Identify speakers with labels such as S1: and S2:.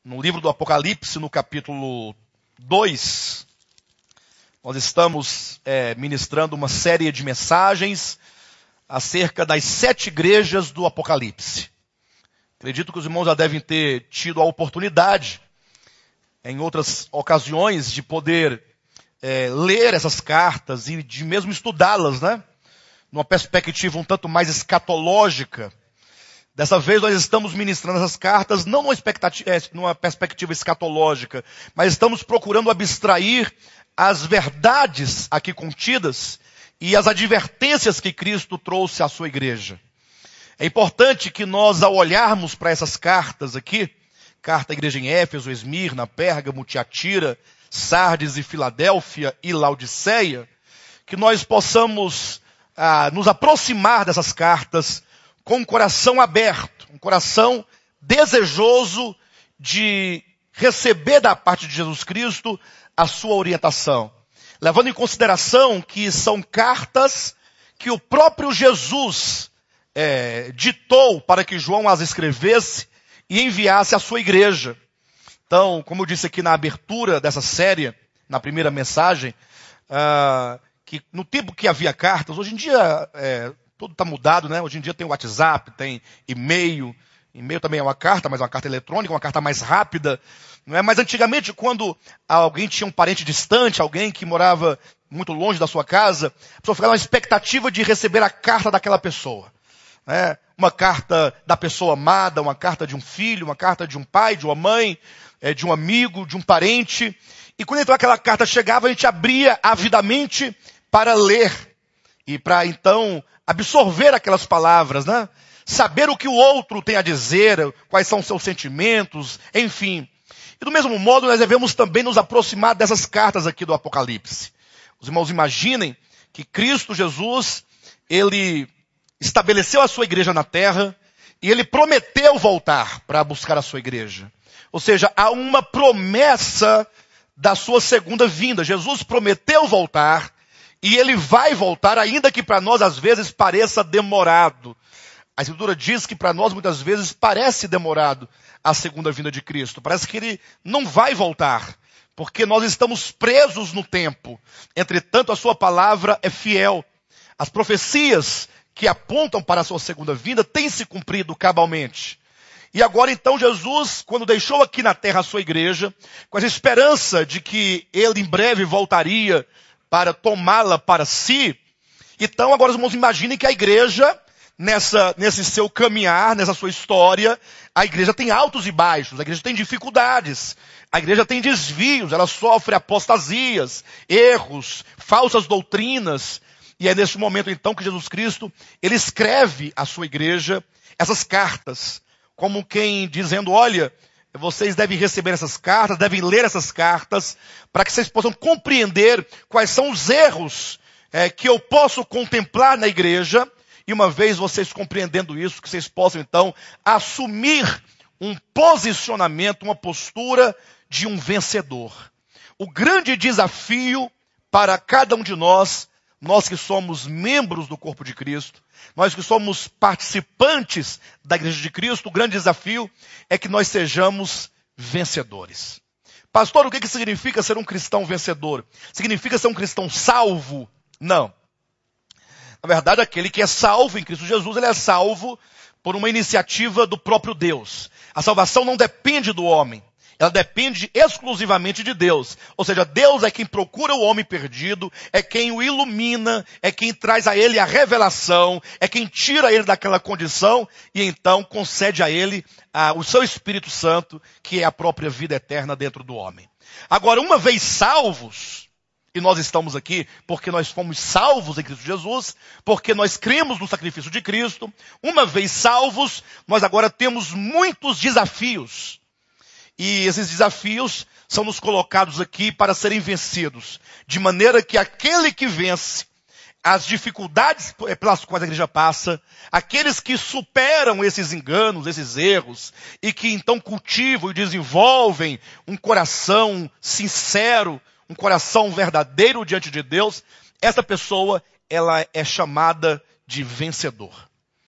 S1: No livro do Apocalipse, no capítulo 2, nós estamos ministrando uma série de mensagens acerca das 7 igrejas do Apocalipse. Acredito que os irmãos já devem ter tido a oportunidade, em outras ocasiões, de poder ler essas cartas e de mesmo estudá-las, né? Numa perspectiva um tanto mais escatológica. Dessa vez nós estamos ministrando essas cartas não numa perspectiva escatológica, mas estamos procurando abstrair as verdades aqui contidas e as advertências que Cristo trouxe à sua igreja. É importante que nós, ao olharmos para essas cartas aqui, carta à igreja em Éfeso, Esmirna, Pérgamo, Tiatira, Sardes e Filadélfia e Laodiceia, que nós possamos nos aproximar dessas cartas com um coração aberto, um coração desejoso de receber da parte de Jesus Cristo a sua orientação. Levando em consideração que são cartas que o próprio Jesus ditou para que João as escrevesse e enviasse à sua igreja. Então, como eu disse aqui na abertura dessa série, na primeira mensagem, que no tempo que havia cartas, hoje em dia tudo está mudado, né? Hoje em dia tem WhatsApp, tem e-mail. E-mail também é uma carta, mas é uma carta eletrônica, uma carta mais rápida. Não é? Mas antigamente, quando alguém tinha um parente distante, alguém que morava muito longe da sua casa, a pessoa ficava na expectativa de receber a carta daquela pessoa. Né? Uma carta da pessoa amada, uma carta de um filho, uma carta de um pai, de uma mãe, de um amigo, de um parente. E quando então aquela carta chegava, a gente abria avidamente para ler. E para então absorver aquelas palavras, né? Saber o que o outro tem a dizer, quais são os seus sentimentos, enfim. E do mesmo modo nós devemos também nos aproximar dessas cartas aqui do Apocalipse. Os irmãos imaginem que Cristo Jesus, ele estabeleceu a sua igreja na terra e ele prometeu voltar para buscar a sua igreja. Ou seja, há uma promessa da sua segunda vinda. Jesus prometeu voltar e ele vai voltar, ainda que para nós às vezes pareça demorado. A Escritura diz que para nós muitas vezes parece demorado a segunda vinda de Cristo. Parece que ele não vai voltar, porque nós estamos presos no tempo. Entretanto, a sua palavra é fiel. As profecias que apontam para a sua segunda vinda têm se cumprido cabalmente. E agora então Jesus, quando deixou aqui na terra a sua igreja, com essa esperança de que ele em breve voltaria para tomá-la para si, então agora os irmãos imaginem que a igreja, nesse seu caminhar, nessa sua história, a igreja tem altos e baixos, a igreja tem dificuldades, a igreja tem desvios, ela sofre apostasias, erros, falsas doutrinas, e é nesse momento então que Jesus Cristo, ele escreve à sua igreja essas cartas, como quem dizendo, olha, vocês devem receber essas cartas, devem ler essas cartas, para que vocês possam compreender quais são os erros que eu posso contemplar na igreja, e uma vez vocês compreendendo isso, que vocês possam então assumir um posicionamento, uma postura de um vencedor. O grande desafio para cada um de nós que somos membros do corpo de Cristo, nós que somos participantes da igreja de Cristo, o grande desafio é que nós sejamos vencedores. Pastor, o que significa ser um cristão vencedor? Significa ser um cristão salvo? Não. Na verdade, aquele que é salvo em Cristo Jesus, ele é salvo por uma iniciativa do próprio Deus. A salvação não depende do homem. Ela depende exclusivamente de Deus. Ou seja, Deus é quem procura o homem perdido, é quem o ilumina, é quem traz a ele a revelação, é quem tira ele daquela condição e então concede a ele o seu Espírito Santo, que é a própria vida eterna dentro do homem. Agora, uma vez salvos, e nós estamos aqui porque nós fomos salvos em Cristo Jesus, porque nós cremos no sacrifício de Cristo, uma vez salvos, nós agora temos muitos desafios. E esses desafios são nos colocados aqui para serem vencidos. De maneira que aquele que vence as dificuldades pelas quais a igreja passa, aqueles que superam esses enganos, esses erros, e que então cultivam e desenvolvem um coração sincero, um coração verdadeiro diante de Deus, essa pessoa, ela é chamada de vencedor.